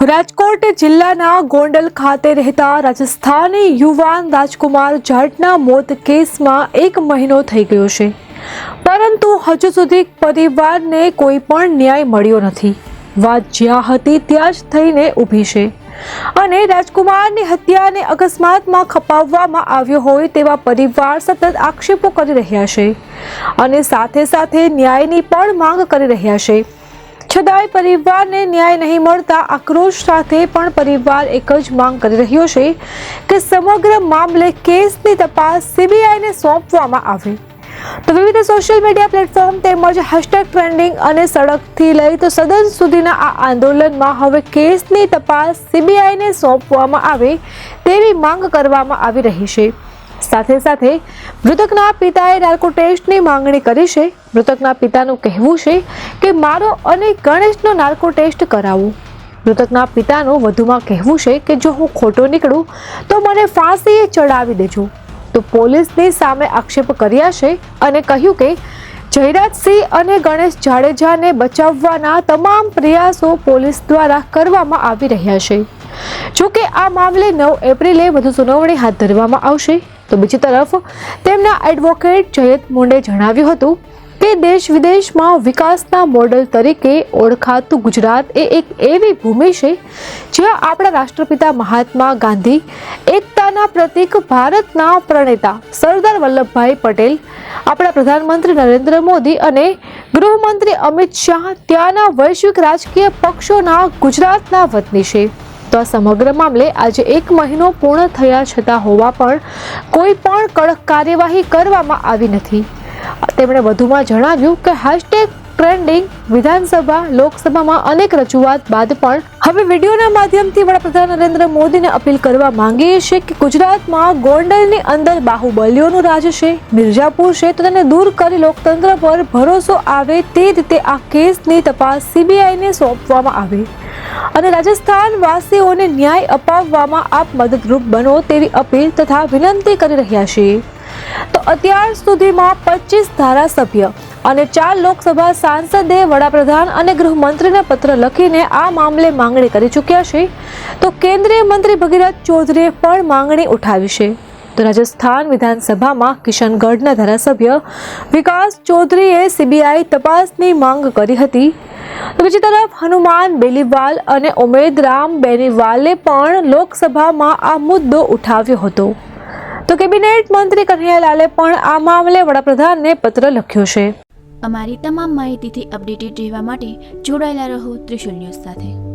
રાજકોટ જિલ્લાના ગોંડલ ખાતે રહેતા રાજસ્થાની યુવાન રાજકુમાર જાટના મોત કેસમાં 1 મહિનો થઈ ગયો છે, પરંતુ હજુ સુધી પરિવારને કોઈ પણ ન્યાય મળ્યો નથી। વાત જ્યાં હતી ત્યાં જ થઈને ઊભી છે અને રાજકુમારની હત્યાને અકસ્માતમાં ખપાવવામાં આવ્યો હોય તેવા પરિવાર સતત આક્ષેપો કરી રહ્યા છે અને સાથે સાથે ન્યાયની પણ માંગ કરી રહ્યા છે। છતાંય પરિવારને ન્યાય નહીં મળતા આક્રોશ સાથે પણ પરિવાર એક જ માંગ કરી રહ્યો છે કે સમગ્ર મામલે કેસની તપાસ સીબીઆઈને સોંપવામાં આવે। તો વિવિધ સોશિયલ મીડિયા પ્લેટફોર્મ તેમજ #ટ્રેન્ડિંગ અને સડકથી લઈ તો સદન સુધીના આ આંદોલનમાં હવે કેસની તપાસ સીબીઆઈને સોંપવામાં આવે તેવી માંગ કરવામાં આવી રહી છે। સાથે સાથે મૃતકના પિતાએ નાર્કો ટેસ્ટની માંગણી કરી છે। મૃતકના પિતાનું કહેવું છે કે મારો અને ગણેશનો નાર્કો ટેસ્ટ કરાવો। મૃતકના પિતાનું વધુમાં કહેવું છે કે જો હું ખોટો નીકળું તો મને ફાંસીએ ચડાવી દેજો। તો પોલીસની સામે આક્ષેપ કર્યા છે અને કહ્યું કે જયરાજસિંહ અને ગણેશ જાડેજાને બચાવવાના તમામ પ્રયાસો પોલીસ દ્વારા કરવામાં આવી રહ્યા છે। જોકે આ મામલે 9 એપ્રિલે વધુ સુનાવણી હાથ ધરવામાં આવશે। તો બીજી તરફ તેમના એડવોકેટ જયંત મુંડે જણાવ્યું હતું કે દેશ વિદેશમાં વિકાસના મોડેલ તરીકે ઓળખાતું ગુજરાત એ એક એવી ભૂમિ છે જ્યાં આપણા રાષ્ટ્રપિતા મહાત્મા ગાંધી, એકતાના પ્રતીક ભારતના પ્રણેતા સરદાર વલ્લભભાઈ પટેલ, આપણા પ્રધાનમંત્રી નરેન્દ્ર મોદી અને ગૃહમંત્રી અમિત શાહ ત્યાંના વૈશ્વિક રાજકીય પક્ષોના ગુજરાતના વતની છે। તો આ સમગ્ર મામલે આજે 1 મહિનો પૂર્ણ થયા છતાં હોવા પણ કોઈ પણ કડક કાર્યવાહી કરવામાં આવી નથી। તેમણે વધુમાં જણાવ્યું કે #ટ્રેન્ડિંગ વિધાનસભા લોકસભામાં અનેક રજૂઆત બાદ પણ હવે વિડીયોના માધ્યમથી વડાપ્રધાન નરેન્દ્ર મોદીને અપીલ કરવા માંગીએ છીએ કે ગુજરાતમાં ગોંડલની અંદર બાહુબલીઓનું રાજ છે, મિર્જાપુર છે, તો તેને દૂર કરી લોકતંત્ર પર ભરોસો આવે તે રીતે આ કેસની તપાસ સીબીઆઈને સોંપવામાં આવે અને રાજસ્થાન વાસીઓને ન્યાય અપાવવામાં આપ મદદરૂપ બનો તેવી અપીલ તથા વિનંતી કરી રહ્યા છીએ। તો અત્યાર સુધીમાં 25 ધારાસભ્ય અને 4 લોકસભા સાંસદે વડાપ્રધાન અને ગૃહમંત્રીને પત્ર લખીને આ મામલે માંગણી કરી ચૂક્યા છે। તો કેન્દ્રીય મંત્રી ભગીરથ ચૌધરીએ પણ માંગણી ઉઠાવી છે। તો રાજસ્થાન વિધાનસભામાં કિશનગઢના ધારાસભ્ય વિકાસ ચૌધરીએ સીબીઆઈ તપાસની માંગ કરી હતી। તો બીજી તરફ હનુમાન બેલીવાલ અને ઉમેદરામ બેનીવાલે પણ લોકસભામાં આ મુદ્દો ઉઠાવ્યો હતો। તો કેબિનેટ મંત્રી કન્હૈયાલાલે પણ આ મામલે વડાપ્રધાનને પત્ર લખ્યો છે। અમારી તમામ માહિતીથી અપડેટેડ રહેવા માટે જોડાયેલા રહો ત્રિશુલ ન્યૂઝ સાથે।